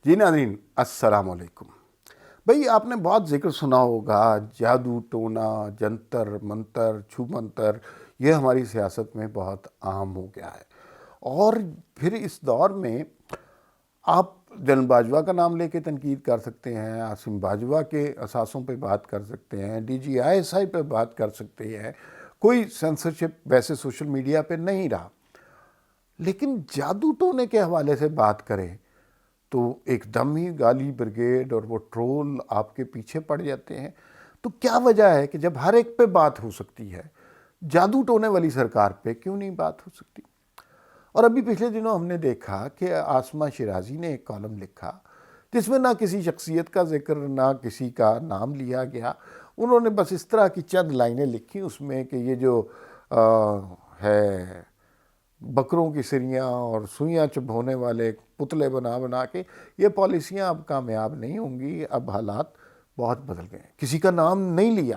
جی ناظرین السلام علیکم۔ بھئی آپ نے بہت ذکر سنا ہوگا جادو ٹونا جنتر منتر چھو منتر، یہ ہماری سیاست میں بہت عام ہو گیا ہے۔ اور پھر اس دور میں آپ جنرل باجوہ کا نام لے کے تنقید کر سکتے ہیں، عاصم باجوہ کے اثاثوں پہ بات کر سکتے ہیں، D G I S I پہ بات کر سکتے ہیں، کوئی سینسرشپ ویسے سوشل میڈیا پہ نہیں رہا۔ لیکن جادو ٹونے کے حوالے سے بات کریں تو ایک دم ہی گالی بریگیڈ اور وہ ٹرول آپ کے پیچھے پڑ جاتے ہیں۔ تو کیا وجہ ہے کہ جب ہر ایک پہ بات ہو سکتی ہے، جادو ٹونے والی سرکار پہ کیوں نہیں بات ہو سکتی؟ اور ابھی پچھلے دنوں ہم نے دیکھا کہ آسمہ شیرازی نے ایک کالم لکھا جس میں نہ کسی شخصیت کا ذکر نہ کسی کا نام لیا گیا۔ انہوں نے بس اس طرح کی چند لائنیں لکھی اس میں کہ یہ جو ہے بکروں کی سریاں اور سوئیاں چبھونے والے پتلے بنا بنا کے یہ پالیسیاں اب کامیاب نہیں ہوں گی، اب حالات بہت بدل گئے ہیں۔ کسی کا نام نہیں لیا،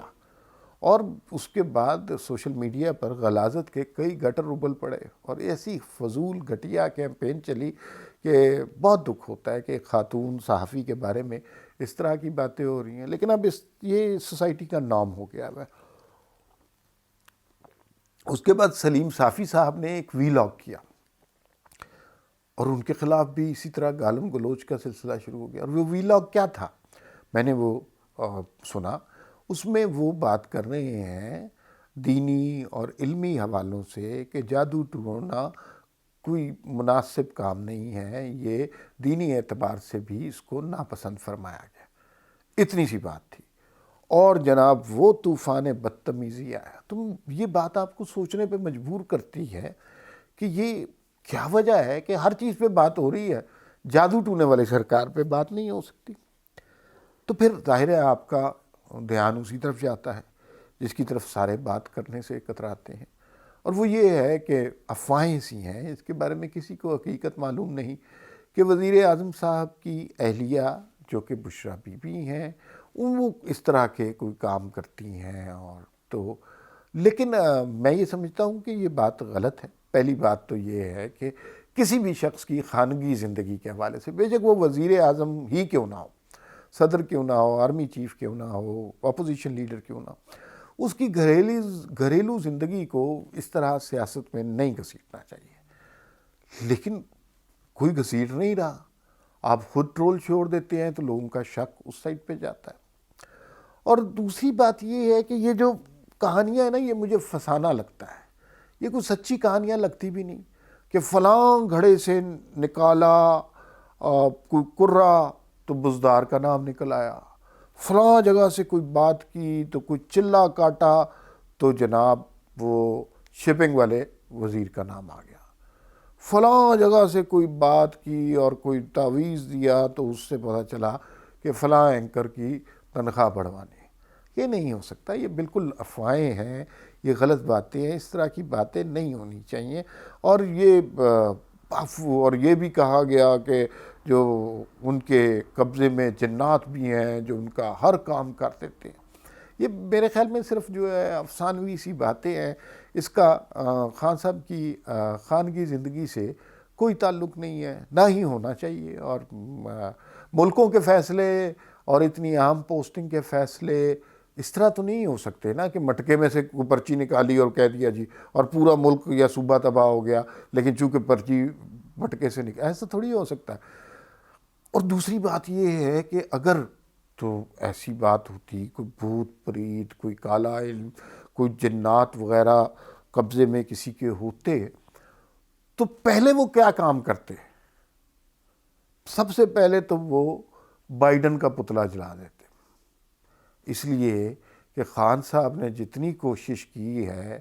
اور اس کے بعد سوشل میڈیا پر غلاظت کے کئی گٹر ابل پڑے اور ایسی فضول گھٹیا کیمپین چلی کہ بہت دکھ ہوتا ہے کہ ایک خاتون صحافی کے بارے میں اس طرح کی باتیں ہو رہی ہیں۔ لیکن اب یہ سوسائٹی کا نام ہو گیا ہے۔ اس کے بعد سلیم صافی صاحب نے ایک ویلاگ کیا اور ان کے خلاف بھی اسی طرح گالم گلوچ کا سلسلہ شروع ہو گیا۔ اور وہ ویلاگ کیا تھا؟ میں نے وہ سنا۔ اس میں وہ بات کر رہے ہیں دینی اور علمی حوالوں سے کہ جادو ٹونا کوئی مناسب کام نہیں ہے، یہ دینی اعتبار سے بھی اس کو ناپسند فرمایا گیا۔ اتنی سی بات تھی، اور جناب وہ طوفان بدتمیزی آیا۔ تو یہ بات آپ کو سوچنے پہ مجبور کرتی ہے کہ یہ کیا وجہ ہے کہ ہر چیز پہ بات ہو رہی ہے، جادو ٹونے والی سرکار پہ بات نہیں ہو سکتی؟ تو پھر ظاہر ہے آپ کا دھیان اسی طرف جاتا ہے جس کی طرف سارے بات کرنے سے کتراتے ہیں، اور وہ یہ ہے کہ افواہیں سی ہیں، اس کے بارے میں کسی کو حقیقت معلوم نہیں کہ وزیر اعظم صاحب کی اہلیہ جو کہ بشریٰ بی بی ہیں وہ اس طرح کے کوئی کام کرتی ہیں۔ اور تو لیکن میں یہ سمجھتا ہوں کہ یہ بات غلط ہے۔ پہلی بات تو یہ ہے کہ کسی بھی شخص کی خانگی زندگی کے حوالے سے، بے شک وہ وزیر اعظم ہی کیوں نہ ہو، صدر کیوں نہ ہو، آرمی چیف کیوں نہ ہو، اپوزیشن لیڈر کیوں نہ ہو، اس کی گھریلو زندگی کو اس طرح سیاست میں نہیں گھسیٹنا چاہیے۔ لیکن کوئی گھسیٹ نہیں رہا، آپ خود ٹرول چھوڑ دیتے ہیں تو لوگوں کا شک اس سائڈ پہ جاتا ہے۔ اور دوسری بات یہ ہے کہ یہ جو کہانیاں ہیں نا، یہ مجھے فسانہ لگتا ہے، یہ کوئی سچی کہانیاں لگتی بھی نہیں کہ فلاں گھڑے سے نکالا کوئی کرا تو بزدار کا نام نکل آیا، فلاں جگہ سے کوئی بات کی تو کوئی چلا کاٹا تو جناب وہ شپنگ والے وزیر کا نام آ گیا، فلاں جگہ سے کوئی بات کی اور کوئی تعویذ دیا تو اس سے پتہ چلا کہ فلاں اینکر کی تنخواہ بڑھوانے۔ یہ نہیں ہو سکتا، یہ بالکل افواہیں ہیں، یہ غلط باتیں ہیں، اس طرح کی باتیں نہیں ہونی چاہیے۔ اور یہ بھی کہا گیا کہ جو ان کے قبضے میں جنات بھی ہیں جو ان کا ہر کام کر دیتے ہیں۔ یہ میرے خیال میں صرف جو ہے افسانوی سی باتیں ہیں، اس کا خان صاحب کی خانگی زندگی سے کوئی تعلق نہیں ہے، نہ ہی ہونا چاہیے۔ اور ملکوں کے فیصلے اور اتنی اہم پوسٹنگ کے فیصلے اس طرح تو نہیں ہو سکتے نا کہ مٹکے میں سے کوئی پرچی نکالی اور کہہ دیا جی اور پورا ملک یا صوبہ تباہ ہو گیا، لیکن چونکہ پرچی مٹکے سے ایسا تھوڑی ہو سکتا ہے۔ اور دوسری بات یہ ہے کہ اگر تو ایسی بات ہوتی، کوئی بھوت پریت، کوئی کالا علم، کوئی جنات وغیرہ قبضے میں کسی کے ہوتے تو پہلے وہ کیا کام کرتے؟ سب سے پہلے تو وہ بائیڈن کا پتلا جلا دیتے، اس لیے کہ خان صاحب نے جتنی کوشش کی ہے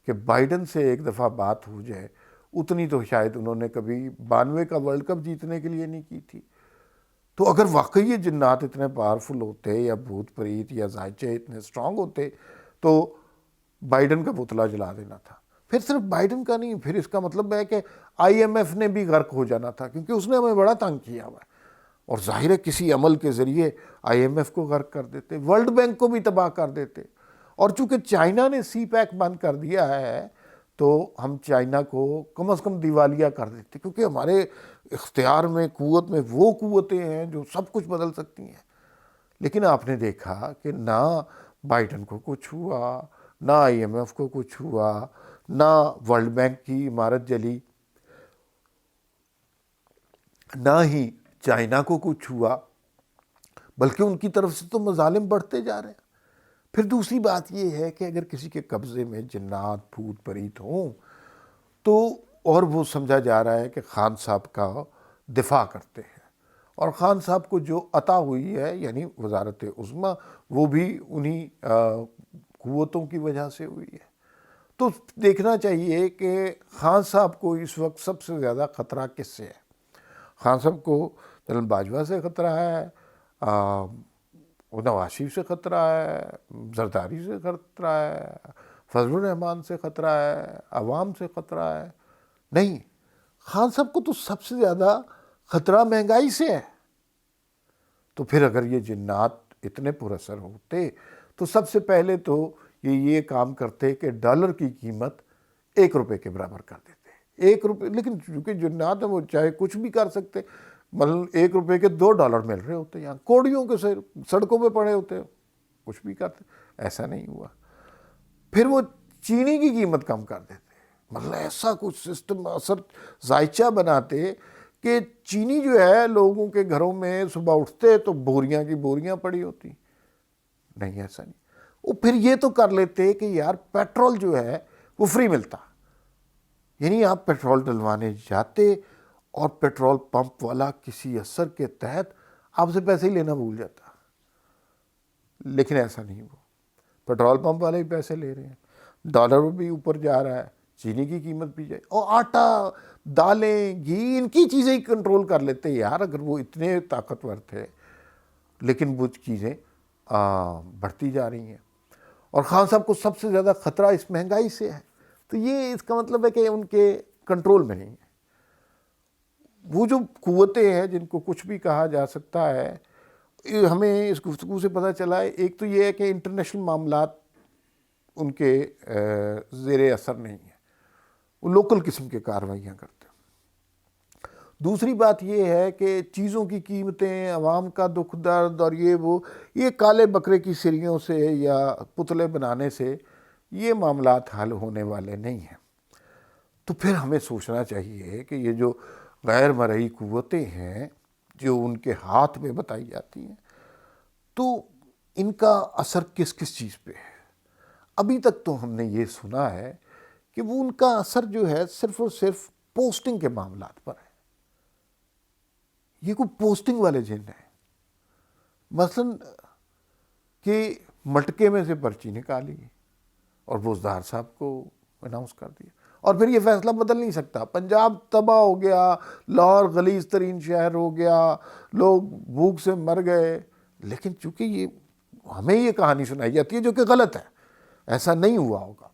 کہ بائیڈن سے ایک دفعہ بات ہو جائے، اتنی تو شاید انہوں نے کبھی 92 کا ورلڈ کپ جیتنے کے لیے نہیں کی تھی۔ تو اگر واقعی یہ جنات اتنے پاورفل ہوتے یا بھوت پریت یا زائچے اتنے سٹرونگ ہوتے تو بائیڈن کا پتلا جلا دینا تھا۔ پھر صرف بائیڈن کا نہیں، پھر اس کا مطلب ہے کہ آئی ایم ایف نے بھی غرق ہو جانا تھا، کیونکہ اس نے ہمیں بڑا تنگ کیا ہوا ہے، اور ظاہر ہے کسی عمل کے ذریعے آئی ایم ایف کو غرق کر دیتے، ورلڈ بینک کو بھی تباہ کر دیتے۔ اور چونکہ چائنا نے سی پیک بند کر دیا ہے تو ہم چائنا کو کم از کم دیوالیہ کر دیتے، کیونکہ ہمارے اختیار میں، قوت میں وہ قوتیں ہیں جو سب کچھ بدل سکتی ہیں. لیکن آپ نے دیکھا کہ نہ بائیڈن کو کچھ ہوا، نہ IMF کو کچھ ہوا، نہ ورلڈ بینک کی عمارت جلی، نہ ہی چائنا کو کچھ ہوا، بلکہ ان کی طرف سے تو مظالم بڑھتے جا رہے ہیں. پھر دوسری بات یہ ہے کہ اگر کسی کے قبضے میں جنات، بھوت پریت ہوں تو، اور وہ سمجھا جا رہا ہے کہ خان صاحب کا دفاع کرتے ہیں، اور خان صاحب کو جو عطا ہوئی ہے یعنی وزارت عظمیٰ، وہ بھی انہی قوتوں کی وجہ سے ہوئی ہے. تو دیکھنا چاہیے کہ خان صاحب کو اس وقت سب سے زیادہ خطرہ کس سے ہے. خان صاحب کو جنرل باجوہ سے خطرہ ہے، نواز شریف سے خطرہ ہے، زرداری سے خطرہ ہے، فضل الرحمان سے خطرہ ہے، عوام سے خطرہ ہے. نہیں، خان صاحب کو تو سب سے زیادہ خطرہ مہنگائی سے ہے. تو پھر اگر یہ جنات اتنے پر اثر ہوتے تو سب سے پہلے تو یہ کام کرتے کہ ڈالر کی قیمت 1 روپے کے برابر کر دیتے. 1 روپے، لیکن چونکہ جنات ہیں وہ چاہے کچھ بھی کر سکتے، مطلب 1 روپے کے 2 ڈالر مل رہے ہوتے ہیں، یہاں کوڑیوں کے سڑکوں پہ پڑے ہوتے ہیں، کچھ بھی کرتے. ایسا نہیں ہوا. پھر وہ چینی کی قیمت کم کر دیتے، مطلب ایسا کچھ سسٹم اثر ذائچہ بناتے کہ چینی جو ہے لوگوں کے گھروں میں صبح اٹھتے تو بوریاں کی بوریاں پڑی ہوتی. نہیں، ایسا نہیں. وہ پھر یہ تو کر لیتے کہ یار پیٹرول جو ہے وہ فری ملتا، یعنی آپ پیٹرول ڈلوانے جاتے اور پیٹرول پمپ والا کسی اثر کے تحت آپ سے پیسے ہی لینا بھول جاتا. لیکن ایسا نہیں ہوا، پیٹرول پمپ والے بھی پیسے لے رہے ہیں، ڈالر بھی اوپر جا رہا ہے، چینی کی قیمت بھی جائے، اور آٹا، دالیں، گھی، ان کی چیزیں ہی کنٹرول کر لیتے. یار اگر وہ اتنے طاقتور تھے، لیکن وہ چیزیں بڑھتی جا رہی ہیں. اور خان صاحب کو سب سے زیادہ خطرہ اس مہنگائی سے ہے. تو یہ اس کا مطلب ہے کہ ان کے کنٹرول میں نہیں ہے. وہ جو قوتیں ہیں جن کو کچھ بھی کہا جا سکتا ہے، ہمیں اس گفتگو سے پتہ چلا ہے، ایک تو یہ ہے کہ انٹرنیشنل معاملات ان کے زیر اثر نہیں ہیں، وہ لوکل قسم کے کارروائیاں کرتے ہیں. دوسری بات یہ ہے کہ چیزوں کی قیمتیں، عوام کا دکھ درد اور یہ کالے بکرے کی سریوں سے یا پتلے بنانے سے یہ معاملات حل ہونے والے نہیں ہیں. تو پھر ہمیں سوچنا چاہیے کہ یہ جو غیر مرئی قوتیں ہیں جو ان کے ہاتھ میں بتائی جاتی ہیں، تو ان کا اثر کس کس چیز پہ ہے. ابھی تک تو ہم نے یہ سنا ہے کہ وہ ان کا اثر جو ہے صرف اور صرف پوسٹنگ کے معاملات پر ہے. یہ کوئی پوسٹنگ والے جن ہیں، مثلا کہ مٹکے میں سے پرچی نکالی اور بزدار صاحب کو اناؤنس کر دیا، اور پھر یہ فیصلہ بدل نہیں سکتا. پنجاب تباہ ہو گیا، لاہور غلیظ ترین شہر ہو گیا، لوگ بھوک سے مر گئے. لیکن چونکہ یہ ہمیں یہ کہانی سنائی جاتی ہے جو کہ غلط ہے، ایسا نہیں ہوا ہوگا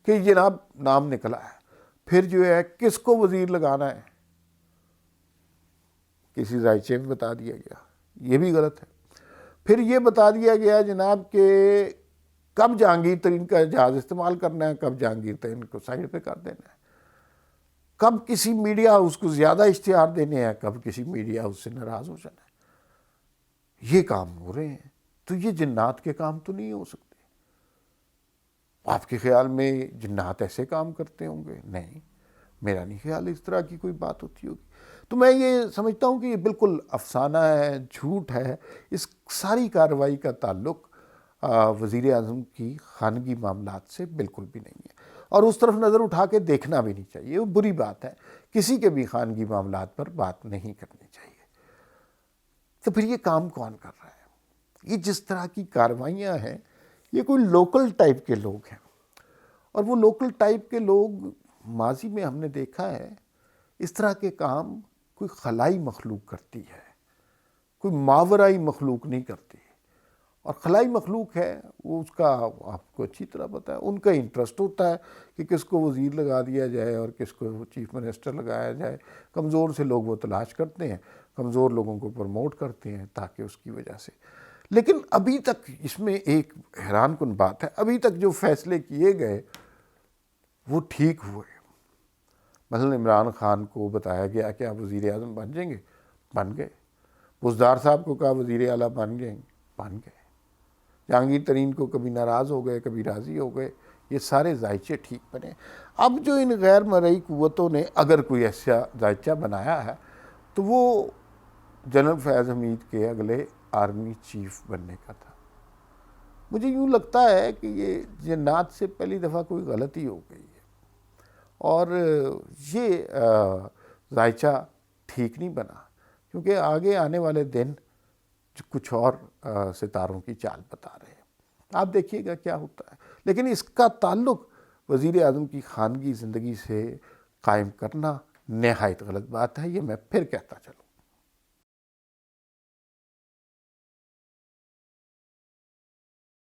کہ جناب نام نکلا ہے، پھر جو ہے کس کو وزیر لگانا ہے کسی رائچے میں بتا دیا گیا، یہ بھی غلط ہے. پھر یہ بتا دیا گیا جناب کہ کب جہانگیر ترین کا جہاز استعمال کرنا ہے، کب جہانگیر ترین کو سائڈ پہ کر دینا ہے، کب کسی میڈیا ہاؤس کو زیادہ اشتہار دینے ہیں، کب کسی میڈیا ہاؤس سے ناراض ہو جانا ہے. یہ کام ہو رہے ہیں. تو یہ جنات کے کام تو نہیں ہو سکتے. آپ کے خیال میں جنات ایسے کام کرتے ہوں گے؟ نہیں، میرا نہیں خیال اس طرح کی کوئی بات ہوتی ہوگی. تو میں یہ سمجھتا ہوں کہ یہ بالکل افسانہ ہے، جھوٹ ہے. اس ساری کارروائی کا تعلق وزیر اعظم کی خانگی معاملات سے بالکل بھی نہیں ہے، اور اس طرف نظر اٹھا کے دیکھنا بھی نہیں چاہیے. وہ بری بات ہے، کسی کے بھی خانگی معاملات پر بات نہیں کرنی چاہیے. تو پھر یہ کام کون کر رہا ہے؟ یہ جس طرح کی کارروائیاں ہیں، یہ کوئی لوکل ٹائپ کے لوگ ہیں، اور وہ لوکل ٹائپ کے لوگ ماضی میں ہم نے دیکھا ہے اس طرح کے کام کوئی خلائی مخلوق کرتی ہے، کوئی ماورائی مخلوق نہیں کرتی. اور خلائی مخلوق ہے وہ اس کا آپ کو اچھی طرح پتہ ہے، ان کا انٹرسٹ ہوتا ہے کہ کس کو وزیر لگا دیا جائے اور کس کو چیف منسٹر لگایا جائے. کمزور سے لوگ وہ تلاش کرتے ہیں، کمزور لوگوں کو پروموٹ کرتے ہیں تاکہ اس کی وجہ سے. لیکن ابھی تک اس میں ایک حیران کن بات ہے، ابھی تک جو فیصلے کیے گئے وہ ٹھیک ہوئے. مثلا عمران خان کو بتایا گیا کہ آپ وزیر اعظم بن جائیں گے، بن گئے۔ بزدار صاحب کو کہا وزیر اعلیٰ بن جائیں گے، بن گئے۔ جہانگیر ترین کو کبھی ناراض ہو گئے، کبھی راضی ہو گئے، یہ سارے ذائچے ٹھیک بنے۔ اب جو ان غیر مرئی قوتوں نے اگر کوئی ایسا ذائچہ بنایا ہے تو وہ جنرل فیاض حمید کے اگلے آرمی چیف بننے کا تھا۔ مجھے یوں لگتا ہے کہ یہ جنات سے پہلی دفعہ کوئی غلطی ہو گئی ہے، اور یہ ذائچہ ٹھیک نہیں بنا، کیونکہ آگے آنے والے دن کچھ اور ستاروں کی چال بتا رہے ہیں۔ آپ دیکھیے گا کیا ہوتا ہے، لیکن اس کا تعلق وزیر اعظم کی خانگی زندگی سے قائم کرنا نہایت غلط بات ہے، یہ میں پھر کہتا چلوں۔